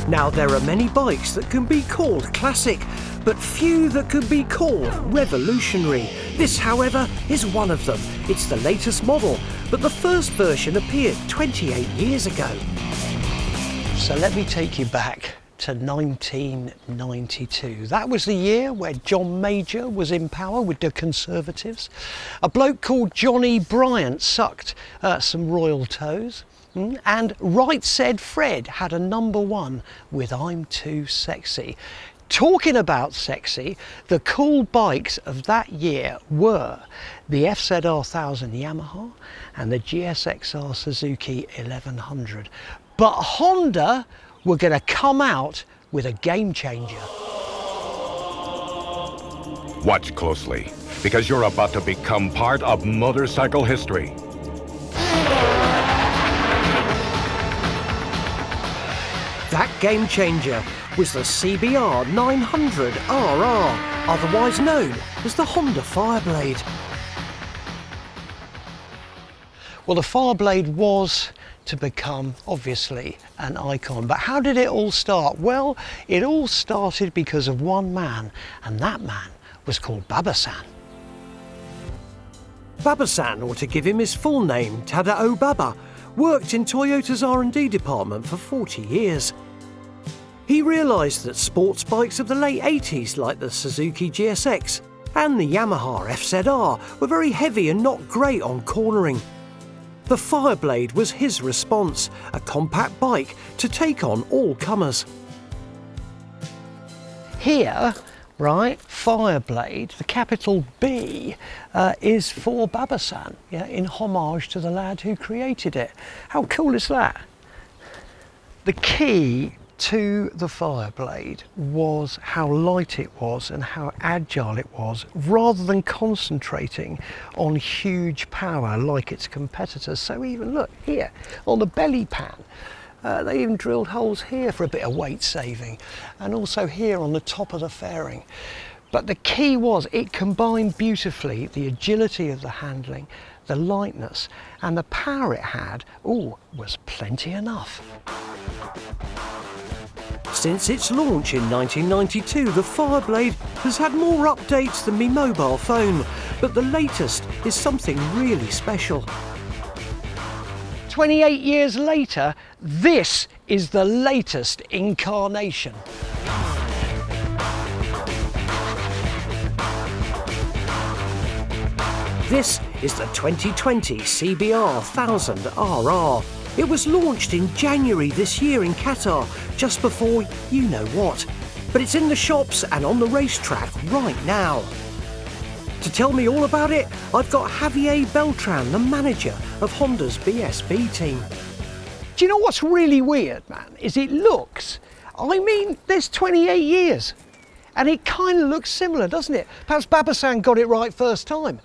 Now, there are many bikes that can be called classic, but few that can be called revolutionary. This, however, is one of them. It's the latest model, but the first version appeared 28 years ago. So let me take you back to 1992. That was the year where John Major was in power with the Conservatives. A bloke called Johnny Bryant sucked some royal toes. And Right Said Fred had a #1 with I'm Too Sexy. Talking about sexy, the cool bikes of that year were the FZR 1000 Yamaha and the GSXR Suzuki 1100. But Honda were going to come out with a game changer. Watch closely, because you're about to become part of motorcycle history. That game changer was the CBR 900 RR, otherwise known as the Honda Fireblade. Well, the Fireblade was to become, obviously, an icon. But how did it all start? Well, it all started because of one man, and that man was called Baba-san. Baba-san, or to give him his full name, Tadao Baba, worked in Toyota's R&D department for 40 years. He realised that sports bikes of the late 80s, like the Suzuki GSX and the Yamaha FZR, were very heavy and not great on cornering. The Fireblade was his response, a compact bike to take on all comers. Here, right, Fireblade, the capital B, is for Baba-san, yeah, in homage to the lad who created it. How cool is that? The key to the Fireblade was how light it was and how agile it was, rather than concentrating on huge power like its competitors. So even look here on the belly pan, they even drilled holes here for a bit of weight saving, and also here on the top of the fairing. But the key was it combined beautifully the agility of the handling, the lightness, and the power it had, was plenty enough. Since its launch in 1992, the Fireblade has had more updates than my mobile phone, but the latest is something really special. 28 years later, this is the latest incarnation. This is the 2020 CBR 1000 RR. It was launched in January this year in Qatar, just before you know what. But it's in the shops and on the racetrack right now. To tell me all about it, I've got Javier Beltran, the manager of Honda's BSB team. Do you know what's really weird, man, is it looks, there's 28 years. And it kind of looks similar, doesn't it? Perhaps Baba-san got it right first time.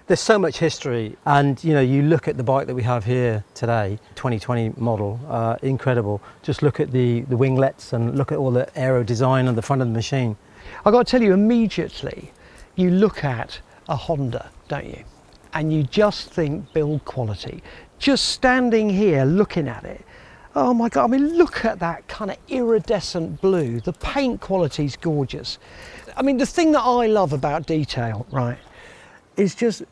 There's so much history, and you look at the bike that we have here today, 2020 model, incredible. Just look at the winglets and look at all the aero design on the front of the machine. I've got to tell you, immediately you look at a Honda, don't you? And you just think build quality. Just standing here looking at it, oh my God, look at that kind of iridescent blue. The paint quality's gorgeous. The thing that I love about detail, right, is just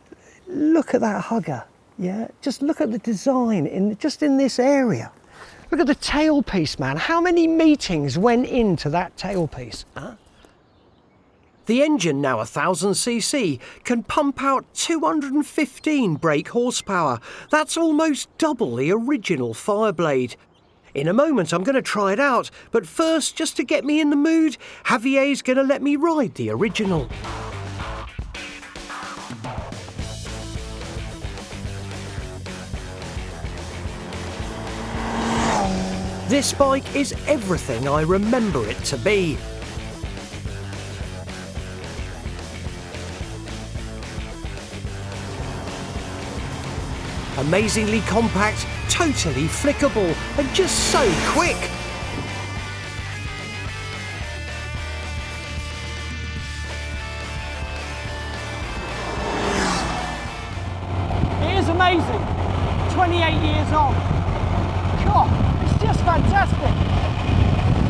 look at that hugger, yeah? Just look at the design in this area. Look at the tailpiece, man. How many meetings went into that tailpiece, huh? The engine, now 1000cc, can pump out 215 brake horsepower. That's almost double the original Fireblade. In a moment, I'm going to try it out, but first, just to get me in the mood, Javier's going to let me ride the original. This bike is everything I remember it to be. Amazingly compact, totally flickable, and just so quick. It is amazing. 28 years on. God, it's just fantastic.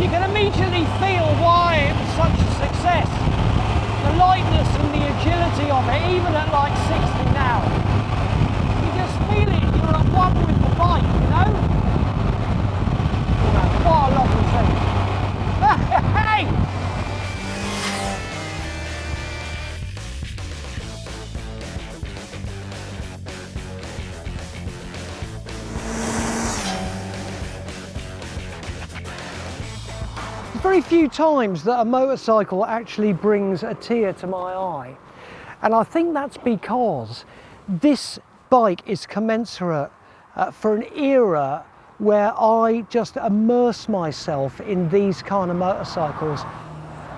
You can immediately feel why it was such a success. The lightness and the agility of it, even at like 60 now. You just feel it, you're at one with the bike, you know? What a lovely thing. Hey! Very few times that a motorcycle actually brings a tear to my eye, and I think that's because this bike is commensurate for an era where I just immerse myself in these kind of motorcycles.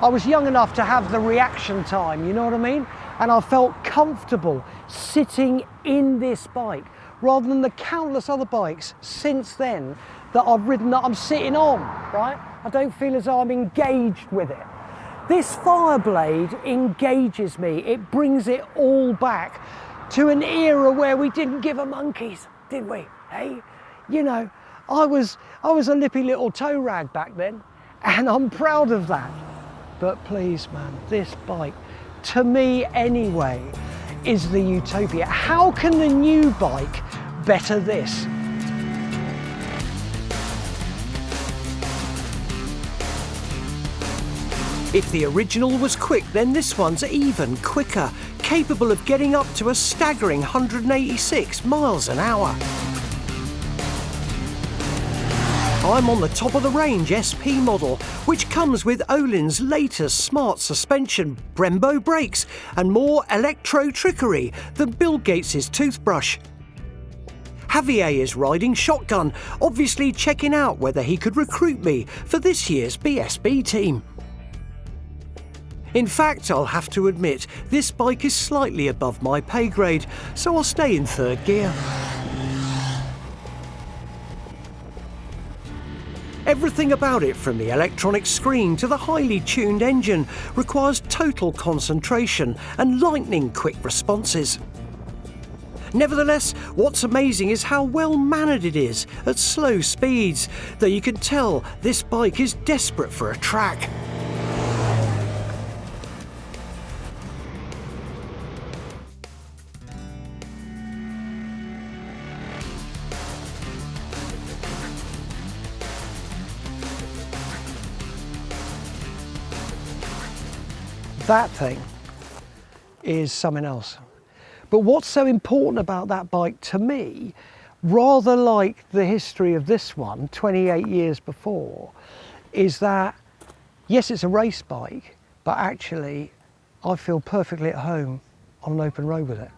I was young enough to have the reaction time, you know what I mean? And I felt comfortable sitting in this bike rather than the countless other bikes since then that I've ridden that I'm sitting on, right? I don't feel as though I'm engaged with it. This Fireblade engages me. It brings it all back to an era where we didn't give a monkeys, did we? Hey, you know, I was a lippy little toe rag back then, and I'm proud of that. But please, man, this bike, to me anyway, is the utopia. How can the new bike better this? If the original was quick, then this one's even quicker, capable of getting up to a staggering 186 miles an hour. I'm on the top of the range SP model, which comes with Öhlins' latest smart suspension, Brembo brakes, and more electro trickery than Bill Gates' toothbrush. Javier is riding shotgun, obviously checking out whether he could recruit me for this year's BSB team. In fact, I'll have to admit, this bike is slightly above my pay grade, so I'll stay in third gear. Everything about it, from the electronic screen to the highly tuned engine, requires total concentration and lightning-quick responses. Nevertheless, what's amazing is how well mannered it is at slow speeds, though you can tell this bike is desperate for a track. That thing is something else. But what's so important about that bike to me, rather like the history of this one 28 years before, is that yes, it's a race bike, but actually I feel perfectly at home on an open road with it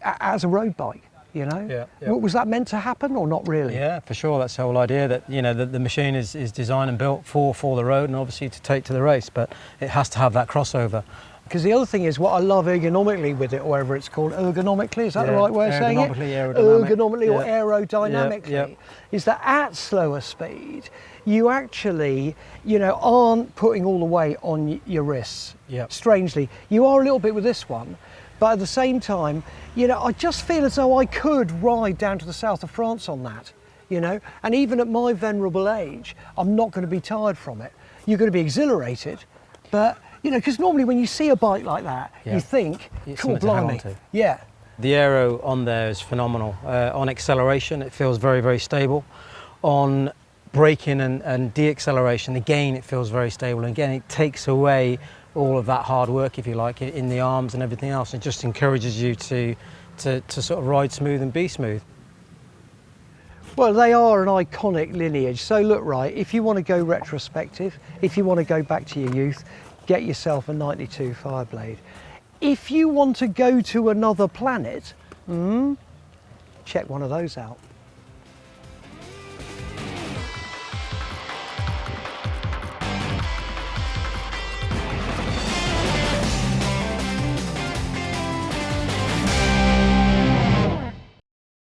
as a road bike, you know? Yeah, yeah. Was that meant to happen or not really? Yeah, for sure. That's the whole idea, that, you know, the machine is designed and built for the road and obviously to take to the race, but it has to have that crossover. Because the other thing is, what I love ergonomically with it, or whatever it's called, ergonomically, is that the right way of saying it? Ergonomically or aerodynamically, is that at slower speed, you actually, you know, aren't putting all the weight on your wrists. Strangely, you are a little bit with this one, but at the same time, you know, I just feel as though I could ride down to the south of France on that, you know, and even at my venerable age, I'm not going to be tired from it. You're going to be exhilarated, but you know, because normally when you see a bike like that, you think, cool, blimey. Yeah. The aero on there is phenomenal. On acceleration, it feels very, very stable. On braking and de-acceleration, again, it feels very stable. And again, it takes away all of that hard work, if you like, in the arms and everything else. It just encourages you to sort of ride smooth and be smooth. Well, they are an iconic lineage. So look, right, if you want to go retrospective, if you want to go back to your youth, get yourself a 92 Fireblade. If you want to go to another planet, check one of those out.